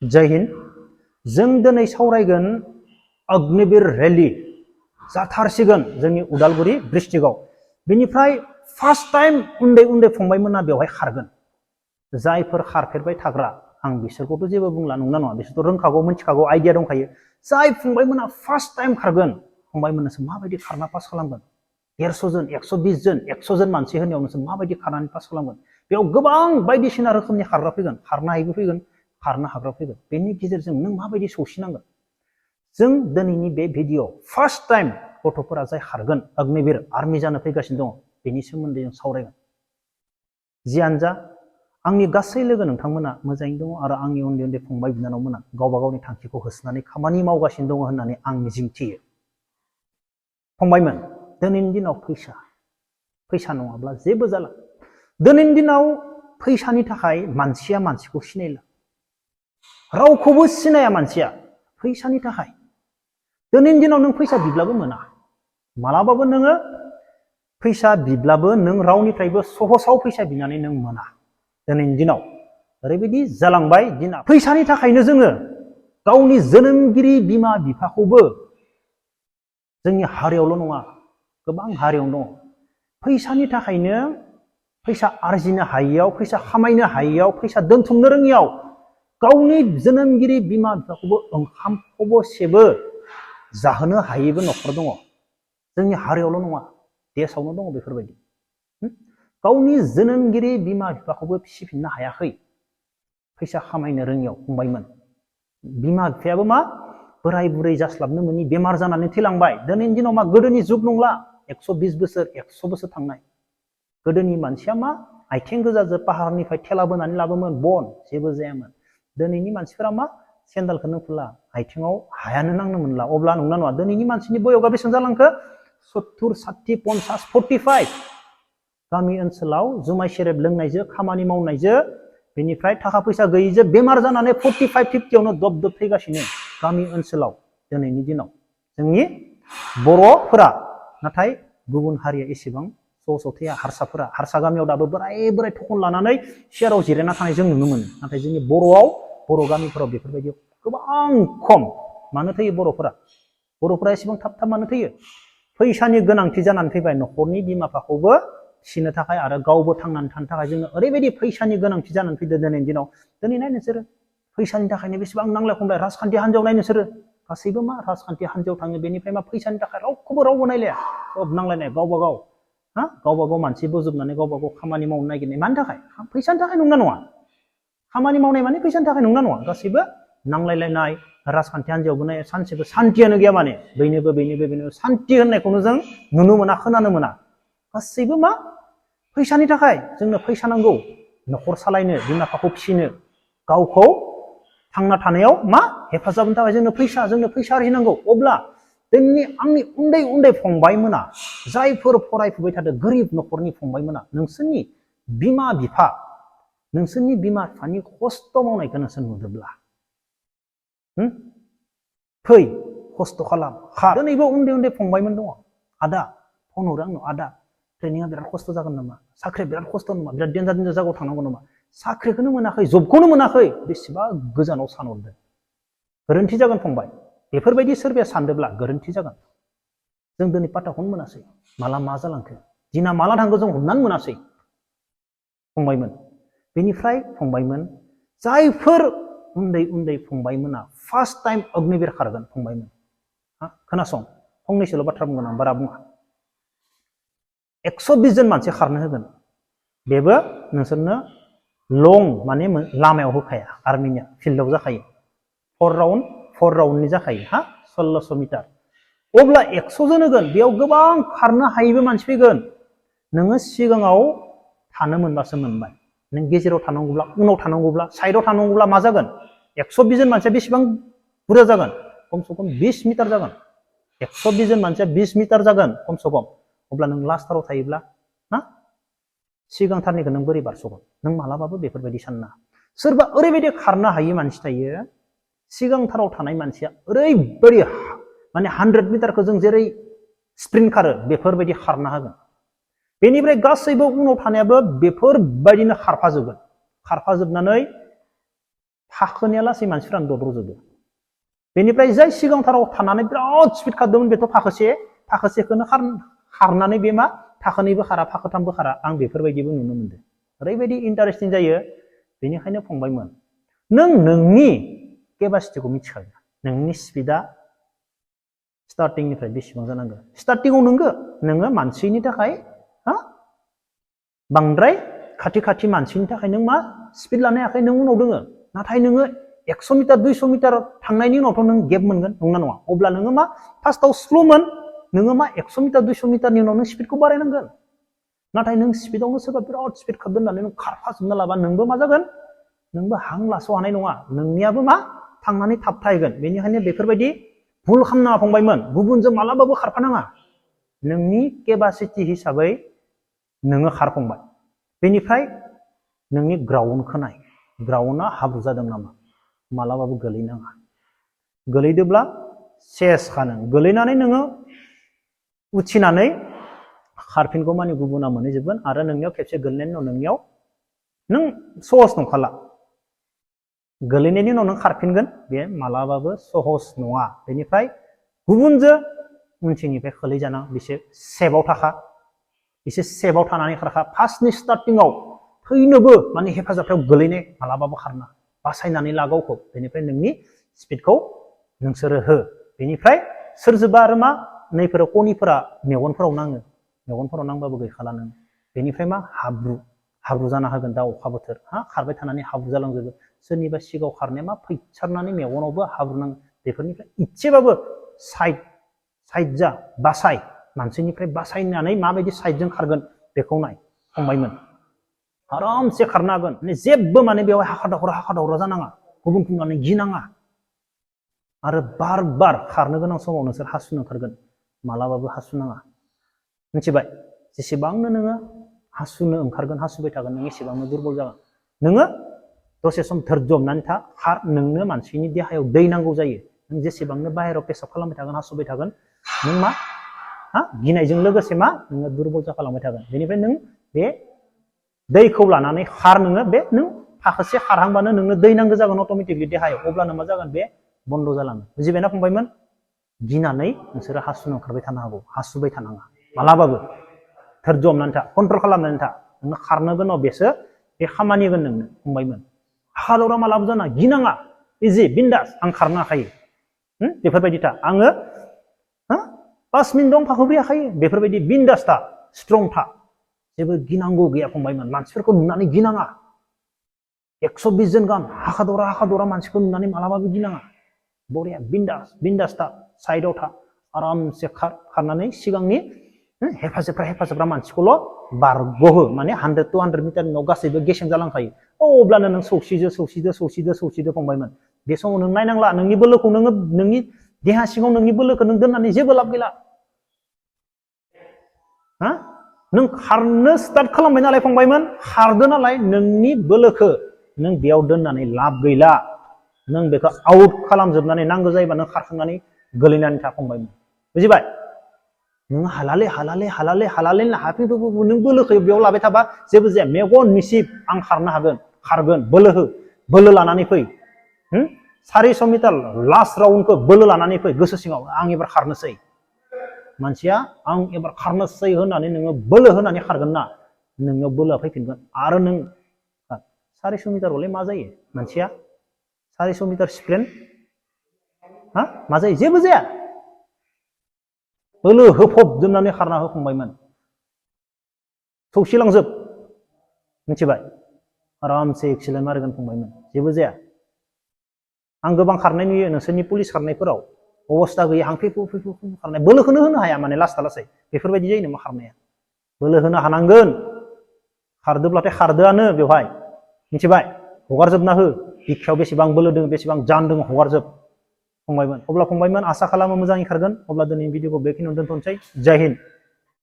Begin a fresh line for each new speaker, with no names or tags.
जय हिन्द। जों दिनै सावरायगोन अग्निवीर रेली जाथारसिगोन जोंनि उदालगुरि डिस्ट्रिक्टआव। बेनिफ्राय फार्स्ट टाइम उन्दै उन्दै फंबायमोना बेवहाय खारगोन। जायफोर खारफेरबाय थाग्रा आं बिसोरखौथ' जेबो बुंला, नंगौना नङा? बिसोरथ' रोंखागौ, मिथिखागौ, आइडिया दंखायो। जाय फंबायमोना फार्स्ट टाइम खारगोन, फंबायमोननोसो माबायदि खारना पास खालामगोन? 150 जन, 120 जन, 100 जन मानसि होनायावनोसो माबायदि खारनानै पास खालामगोन? बेयाव गोबां बायदिसिना रोखोमनि खारग्रा फैगोन, खारनो हायैबो फैगोन, खारनो हाग्रा फैगोन। बेनि गेजेरजों नों माबायदि सौसिनांगोन? जों दिनैनि बे भिडिअ फार्स्ट टाइम गथ'फोरा जाय खारगोन, अग्निवीर आर्मि जानो फैगासिनो दङ, बेनि सोमोन्दै जों सावरायगोन। जियानो जा, आंनि गासै लोगो नोंथांमोना मोजाङैनो दङ आरो आंनि उन्दै उन्दै फंबाय बिनानावमोना गावबा गावनि थांखिखौ होसोनानै खामानि मावगासिनो दङ होननानै आं मिजिंथियो। फंबायमोन, दिनैनि दिनाव फैसा नङाब्ला जेबो जाला। दिनैनि दिनाव फैसानि थाखाय मानसिया मानसिखौ सिनायला। रावखौबो सिनाया मानसिया फैसानि थाखाय। दिनैनि दिनाव नों फैसा बिब्लाबो मोना। मालाबाबो नोङो फैसा बिब्लाबो नों रावनिफ्रायबो सहसाव फैसा बिनानै नों मोना। दिनैनि दिनाव ओरैबायदि जालांबाय दिना। फैसानि थाखायनो जोङो गावनि जोनोमगिरि बिमा बिफाखौबो जोंनि हारियावल' नङा, गोबां हारियावनो दङ। फैसानि थाखायनो फैसा आरजिनो हायैयाव, फैसा खामायनो हायैयाव, फैसा दोनथुमनो रोङियाव गावनि जोनोमगिरि बिमा बिफाखौबो ओंखाम खबसेबो जाहोनो हायैबो न'खर दङ। जोंनि हारियावल' नङा, देशआवनो दङ बेफोरबायदि। गावनि जोनोमगिरि बिमा बिफाखौबो फिसिफिननो हायाखै फैसा खामायनो रोङियाव। फंबायमोन, बिमा बिफायाबो मा बोराय बुरै जास्लाबनो मोनि बेमार जानानै थैलांबाय। दिनैनि दिनाव मा गोदोनि जुग नंला, 120 बोसोर 100 बोसोर थांनाय। गोदोनि मानसिया मा आथिं गोजाजों पाहारनिफ्राय थेला बोनानै लाबोमोन, बन जेबो जायामोन। दिनैनि मानसिफोरा मा सेन्देलखौनो खुला, आथिङाव हायानो नांनो मोनला। अब्ला नंना नङा? दिनैनि मानसिनि बयसआ बेसेबां जालांखो? 70, 60, 50, 45। गामि ओनसोलाव जुमाय सेरेब लोंनायजों, खामानि मावनायजों, बेनिफ्राय थाखा फैसा गैयैजों बेमार जानानै 45, 50आवनो दब दब थैगासिनो गामि ओनसोलाव दिनैनि दिनाव जोंनि बर'फोरा। नाथाय गुबुन हारिया एसेबां सहसाव थैया। हारसा गामियाव दाबो बोराय बोराय थखन लानानै सियाराव जिरायना थानाय जों नुनो मोनो। नाथाय जोंनि बर' गामिफोराव बेफोरबायदि गोबां खम। मानो थैयो बर'फोरा एसेबां थाब थाब मानो थैयो? फैसानि गोनांथि जानानै फैबाय। न'खरनि बिमा बिफाखौबो फिसिनो थाखाय आरो गावबो थांनानै थानो थाखाय जोंनो ओरैबायदि फैसानि गोनांथि जानानै फैदों दिनैनि दिनाव। दिनै नाय नोंसोरो, फैसानि थाखायनो बेसेबां नांलाय खमलाय। राजखान्थि हान्जायाव नाय नोंसोरो, गासैबो मा राजखान्थि हान्जायाव थाङो। बेनिफ्राय मा फैसानि थाखाय रावखौबो रावबो नायलाया, सब नांलायनाय गावबा गाव मानसि बोजोबनानै गावबा गाव खामानि मावनो नागिरनाय। मानि थाखाय? फैसानि थाखाय नंना नङा? खामानि मावनाय माने फैसानि थाखाय नंना नङा? गासैबो नांलायलायनाय। राजखान्थि हान्जायावबो नाय, सानसेबो सान्थियानो गैया। माने बैनोबो सान्थि होननायखौनो जों नुनो मोना, खोनानो मोना। गासैबो मा फैसानि थाखाय। जोंनो फैसा नांगौ न'खर सालायनो, बिमा बिफाखौ फिसिनो, गावखौ थांना थानायाव मा हेफाजाबनि थाखाय जोंनो फैसा आरजिनांगौ। अब्ला आंनि उन्दै उन्दै फंबायमोना, जायफोर फरायफुबाय थादों, गोरिब न'खरनि फंबायमोना, नोंसोरनि बिमा बिफानि खस्थ' मावनायखौ नोंसोर नुदोंब्ला फै खस्थ' खालाम। दिनैबो उन्दै उन्दै फंबायमोन दङ। आदा फन हरो आंनाव, आदा ट्रेनिंआ बिराद खस्थ' जागोन नामा? साख्रिया बिराद खस्थ' नामा? बिराद देन्जार जायगायाव थांनांगौ नामा? साख्रिखौनो मोनाखै, जबखौनो मोनाखै, बेसेबा गोजानाव सानहरदों। गोरोन्थि जागोन फंबाय। बेफोरबायदि सोरबाया सानदोंब्ला गोरोन्थि जागोन। जों दिनै पात्ताखौनो मोनासै। माला मा जालांखो, दिना माला थांखो जों हमनानै मोनासै फंबायमोन। बेनिफ्राय फंबायमोन, जायफोर उन्दै उन्दै फंबायमोना फार्स्ट टाइम अग्निवीर खारगोन, फंबायमोन खोनासं, फंनैसोल' बाथ्रा बुंगोन आं, बारा बुङा। 120 जन मानसि खारनो होगोन। बेबो नोंसोरनो लं माने लामायाव होखाया, आर्मिनिया फिल्डआव जाखायो। 4 राउन्डनि जाखायो 1600 मिटार। अब्ला 100 जन होगोन, बेयाव गोबां खारनो हायैबो मानसि फैगोन। नोङो सिगाङाव थानो मोनबासो मोनबाय। नों गेजेराव थानांगौब्ला, उनाव थानांगौब्ला, साइडआव थानांगौब्ला मा जागोन? 120 जन मानसिया बेसेबां बुरजा जागोन? खमसे खम 20 मिटार जागोन। 120 जन मानसिया 20 मिटार जागोन खमसे खम। अब्ला नों लास्टाराव थायोब्ला सिगांथारनिखौ नों बोरै बारस'गोन? नों मालाबाबो बेफोरबायदि सानना। सोरबा ओरैबायदि खारनो हायि मानसि थायो, सिगांथाराव थानाय मानसिया ओरैबायदि माने 100 मिटारखौ जों जेरै स्प्रिन्ट खारो बेफोरबायदि खारना होगोन। बेनिफ्राय गासैबो उनाव थानायाबो बेफोरबायदिनो खारफाजोबगोन। खारफाजोबनानै फाखोनिया लासै मानसिफ्रानो दद्रजोबो बेनिफ्राय जाय सिगांथाराव थानानै बिराद स्पिड खारदोंमोन बेथ' फाखोसेखौनो खारनानै बे मा फाखोनैबो खारा फाखोथामबो खारा आं बेफोरबायदिबो नुनो मोनदों ओरैबायदि इन्टारेस्टिं जायो बेनिखायनो फंबायमोन नों नोंनि केपासिटिखौ मिथिखागोन नोंनि स्पिडा स्टार्टिंनिफ्राय बेसेबां जानांगौ स्टार्टिंआव नोङो मानसिनि थाखाय बांद्राय खाथि मानसिनि थाखाय नों मा स्पिड लानो हायाखै नों उनाव दोङो नाथाय नोङो 100 मिटार 200 मिटार थांनायनि उनावथ' नों गेप मोनगोन नंना नङा अब्ला नोङो मा फार्स्टआव स्ल'मोन नोङो मा 100 मिटार 200 मिटारनि उनाव नों स्पिडखौ बारायनांगोन नाथाय नों स्पिडआवनो सोरबा बिराद स्पिड खारदों होननानै नों खारफाजोबना लाबा नोंबो मा जागोन नोंबो हां लास' हानाय नङा नोंनियाबो मा थांनानै थाबथाहैगोन बेनिखायनो बेफोरबायदि भुल खालामनाङा फंबायमोन गुबुनजों मालाबाबो खारफानाङा नोंनि केपासिटि हिसाबै नोङो खारफंबाय बेनिफ्राय नोंनि ग्राउन्डखौ नाय ग्राउन्डआ हाब्रु जादों नामा मालाबाबो गोलैनाङा गोलैदोब्ला सेसखा नों गोलैनानै नोङो उथिनानै खारफिनगौ मानि गुबुना मोनहैजोबगोन आरो नोंनियाव खेबसे गोलैनायनि उनाव नोंनियाव नों सहस नंखाला गोलैनायनि उनाव नों खारफिनगोन बे मालाबाबो सहस नङा बेनिफ्राय गुबुनजों उनथिंनिफ्राय खोलैजाना बिसोर सेफआव थानानै खारखा फार्स्टनि स्टार्टिंआव थैनोबो माने हेफाजाबाव गोलैनाय मालाबाबो खारना बासायनानै ला गावखौ बेनिफ्राय नोंनि स्पिडखौ नोंसोरो हो बेनिफ्राय सोरजोंबा आरो मा नैफोराव कनिफोरा मेगनफोराव नाङो मेगनफोराव नांबाबो गैखाला नों बेनिफ्राय मा हाब्रु जाना होगोन दा अखा बोथोर खारबाय थानानै हाब्रु जालांजोबो सोरनिबा सिगाङाव खारनाया मा फैसारनानै मेगनावबो हाब्रु नाङो बेफोरनिफ्राय इसेबाबो साइड जा बासाय मानसिनिफ्राय बासायनानै माबायदि साइडजों खारगोन बेखौ नाय फंबायमोन आरामसे खारनो हागोन जेबो माने बेवहाय हाखा दावरा जानाङा गुबुनखौ नुनानै गिनाङा आरो बार खारनो गोनां समाव नोंसोर हासुनो ओंखारगोन मालाबाबो हासुनाङा मिथिबाय जेसेबांनो नोङो हासुनो ओंखारगोन हासुबाय थागोन नों एसेबांनो दुरबल जागोन नोङो दसे सम धैर्य हमनानै था खार नोंनो मानसिनि देहायाव दै नांगौ जायो नों जेसेबांनो बाहेरायाव पेसाब खालामबाय थागोन हासुबाय थागोन नों मा गिनायजों लोगोसे मा नोङो दुरबल जाखालांबाय थागोन बेनिफ्राय नों बे दैखौ लानानै खार नोङो बे नों फाखोसे खारहांबानो नोंनो दै नांगौ जागोन अट'मेटिकलि देहायाव अब्लानो मा जागोन बे बन्द जालाङो बुजिबायना फंबायमोन गिनानै नोंसोरो हासुनो ओंखारबाय थानो हागौ हासुबाय थानाङा मालाबाबो धैर्य हमनानै था कन्ट्रल खालामनानै था नोङो खारनो गोनां बेसो बे खामानि होगोन नोंनो फंबायमोन हालौरा मालाबो जाना गिनाङा इजि बिन्दास आं खारनो हाखायो बेफोरबायदि था आङो 5 मिनिट दं फाखोब्रै हाखायो बेफोरबायदि बिन्दास था स्ट्रं था जेबो गिनांगौ गैया फंबायमोन मानसिफोरखौ नुनानै गिनाङा 120 जन गाहाम हाखा दरा मानसिखौ नुनानै मालाबाबो गिनाङा बरिया बिन्दास था साइडआव था आरामसे खारनानै सिगांनि हेफाजाबग्रा मानसिखौल' बारग'हो माने 100 to 100 मिटारनि उनाव गासैबो गेसें जालांखायो अब्लानो नों सौसिदो फंबायमोन बे समाव नों नायनांला नोंनि बोलोखौ नोंनि देहा सिङाव नोंनि बोलोखौ नों दोननानै जेबो लाब गैला नों खारनो स्टार्ट खालामबाय नालाय फंबायमोन खारदो नालाय नोंनि बोलोखौ नों बेयाव दोननानै लाब गैला नों बेखौ आउट खालामजोबनानै नांगौ जायोबा नों खारखांनानै गोलैनानै था फंबायमोन बुजिबाय नों हालाले हाफिनबो नों बोलोखौ बेयाव लाबाय थाबा जेबो जाया मेगन मिसिब आं खारनो हागोन खारगोन बोलो लानानै फै 400 मिटार लास्ट राउन्डखौ बोलो लानानै फै गोसो सिङाव आं एबार खारनोसै मानसिया आं एबार खारनोसै होननानै नोङो बोलो होनानै खारगोन ना नोंनियाव बोलोआ फैफिनगोन आरो नों 400 मिटारआवलाय मा जायो मानसिया 400 मिटार स्प्रिन्ट मा जायो जेबो जाया बोलो होफबजोबनानै खारना हो फंबायमोन सौसिलांजोब मिथिबाय आरामसे एक्सिलेन्ट मारिगोन फंबायमोन जेबो जाया आं गोबां खारनाय नुयो नोंसोरनि पुलिस खारनायफोराव अबस्था गैयै हांफे खारनाय बोलोखौनो होनो हाया माने लासै बेफोरबायदि जायो नामा खारनाया बोलो होनो हानांगोन खारदोब्लाथाय खारदोआनो बेवहाय मिथिबाय हगारजोबना हो बिखायाव बेसेबां बोलो दङ बेसेबां जान दङ हगारजोब फंबायमोन अब्ला फंबायमोन आसा खालामो मोजाङै खारगोन अब्ला दिनै भिडिअखौ बेखिनियावनो दोनथ'नोसै जय हिन्द